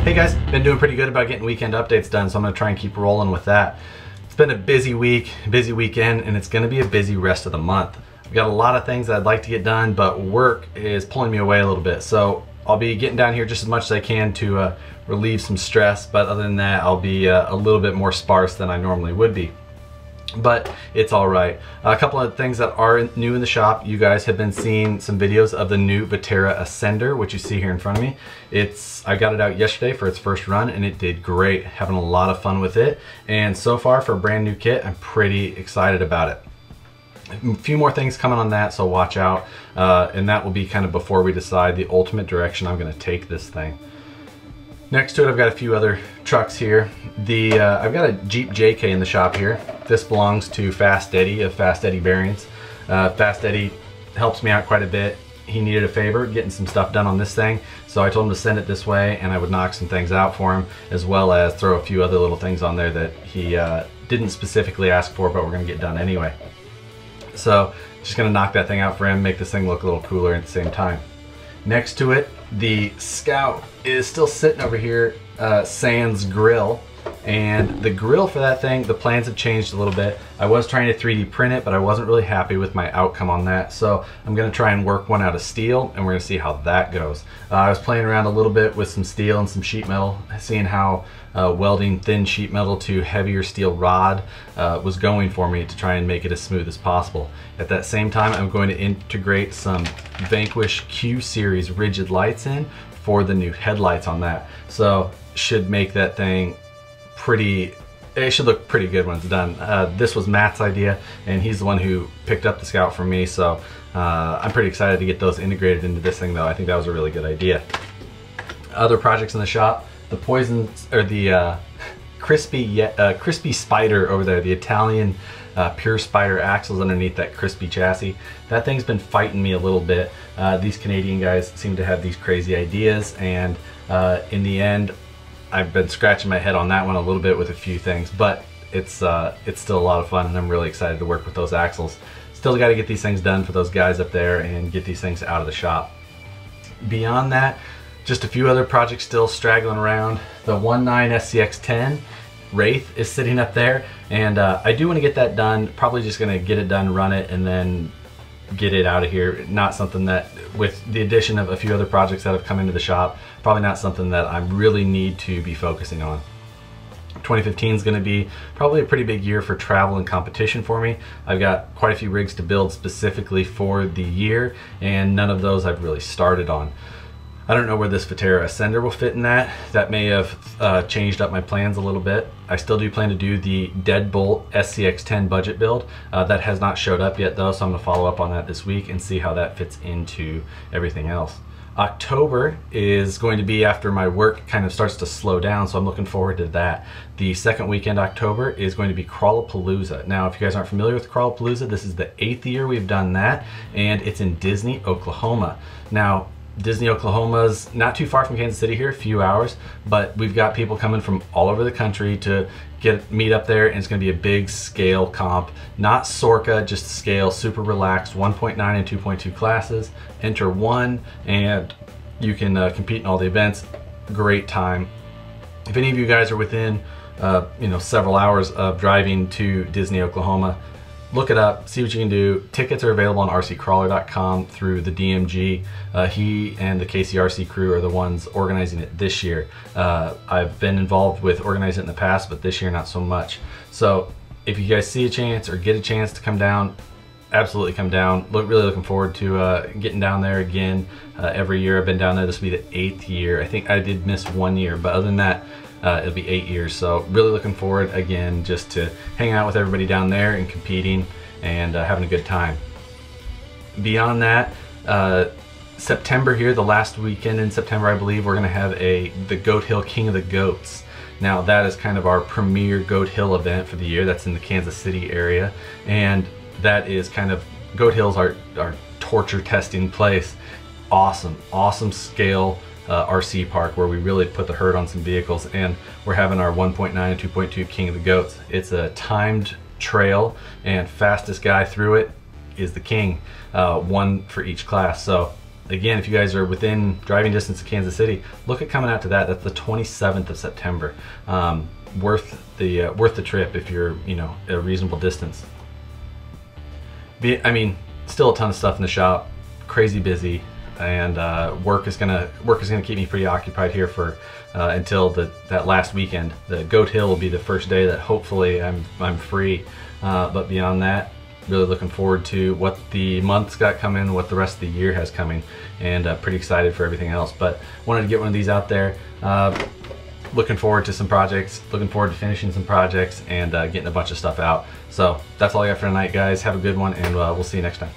Hey guys, been doing pretty good about getting weekend updates done, so I'm gonna try and keep rolling with that. It's been a busy week, busy weekend, and it's gonna be a busy rest of the month. I've got a lot of things that I'd like to get done, but work is pulling me away a little bit. So I'll be getting down here just as much as I can to relieve some stress, but other than that, I'll be a little bit more sparse than I normally would be. But it's all right. A couple of things that are new in the shop. You guys have been seeing some videos of the new Vatera Ascender, which you see here in front of me. I got it out yesterday for its first run and it did great. Having a lot of fun with it. And so far for a brand new kit, I'm pretty excited about it. A few more things coming on that, so watch out. And that will be kind of before we decide the ultimate direction I'm gonna take this thing. Next to it, I've got a few other trucks here. I've got a Jeep JK in the shop here. This belongs to Fast Eddie of Fast Eddie Bearings. Fast Eddie helps me out quite a bit. He needed a favor, getting some stuff done on this thing, so I told him to send it this way and I would knock some things out for him, as well as throw a few other little things on there that he didn't specifically ask for, but we're gonna get done anyway. So just gonna knock that thing out for him, make this thing look a little cooler at the same time. Next to it, the Scout is still sitting over here, sans grill. And the grill for that thing, the plans have changed a little bit. I was trying to 3D print it, but I wasn't really happy with my outcome on that. So I'm gonna try and work one out of steel, and we're gonna see how that goes. I was playing around a little bit with some steel and some sheet metal, seeing how welding thin sheet metal to heavier steel rod was going for me to try and make it as smooth as possible. At that same time, I'm going to integrate some Vanquish Q Series rigid lights in for the new headlights on that. So should make that thing it should look pretty good when it's done. This was Matt's idea, and he's the one who picked up the Scout for me, so I'm pretty excited to get those integrated into this thing though. I think that was a really good idea. Other projects in the shop, the Crispy Spider over there, the Italian Pure Spider axles underneath that Crispy chassis. That thing's been fighting me a little bit. These Canadian guys seem to have these crazy ideas, and in the end, I've been scratching my head on that one a little bit with a few things, but it's still a lot of fun, and I'm really excited to work with those axles. Still got to get these things done for those guys up there and get these things out of the shop. Beyond that, just a few other projects still straggling around. The 19 SCX10 Wraith is sitting up there, and I do want to get that done. Probably just going to get it done, run it, and then get it out of here. Not something that, with the addition of a few other projects that have come into the shop, probably not something that I really need to be focusing on. 2015 is going to be probably a pretty big year for travel and competition for me. I've got quite a few rigs to build specifically for the year, and none of those I've really started on. I don't know where this Vatera Ascender will fit in that. That may have changed up my plans a little bit. I still do plan to do the Deadbolt SCX10 budget build. That has not showed up yet though, so I'm gonna follow up on that this week and see how that fits into everything else. October is going to be after my work kind of starts to slow down, so I'm looking forward to that. The second weekend October is going to be Crawlapalooza. Now, if you guys aren't familiar with Crawlapalooza, this is the 8th year we've done that, and it's in Disney, Oklahoma. Now, Disney, Oklahoma's not too far from Kansas City here, a few hours, but we've got people coming from all over the country to meet up there, and it's going to be a big scale comp. Not Sorka, just scale, super relaxed, 1.9 and 2.2 classes. Enter 1, and you can compete in all the events. Great time. If any of you guys are within several hours of driving to Disney, Oklahoma, look it up, see what you can do. Tickets are available on rccrawler.com through the DMG. He and the KCRC crew are the ones organizing it this year. I've been involved with organizing it in the past, but this year not so much. So if you guys see a chance or get a chance to come down, absolutely come down. Really looking forward to getting down there again every year. I've been down there. This will be the 8th year. I think I did miss 1 year, but other than that, it'll be 8 years, so really looking forward again just to hanging out with everybody down there and competing and having a good time. Beyond that, September here, the last weekend in September, I believe, we're going to have the Goat Hill King of the Goats. Now that is kind of our premier Goat Hill event for the year. That's in the Kansas City area, and that is kind of, Goat Hill's our torture testing place. Awesome scale RC park where we really put the hurt on some vehicles, and we're having our 1.9 and 2.2 King of the Goats. It's a timed trail, and fastest guy through it is the king, one for each class. So again, if you guys are within driving distance of Kansas City, look at coming out to that. That's the 27th of September. Worth the trip if you're, you know, a reasonable distance. I mean, still a ton of stuff in the shop, crazy busy, and work is gonna keep me pretty occupied here for until that last weekend. The Goat Hill will be the first day that hopefully I'm free, but beyond that, really looking forward to what the month's got coming, what the rest of the year has coming, and pretty excited for everything else. But wanted to get one of these out there. Looking forward to some projects, looking forward to finishing some projects, and getting a bunch of stuff out. So that's all I got for tonight, guys. Have a good one, and we'll see you next time.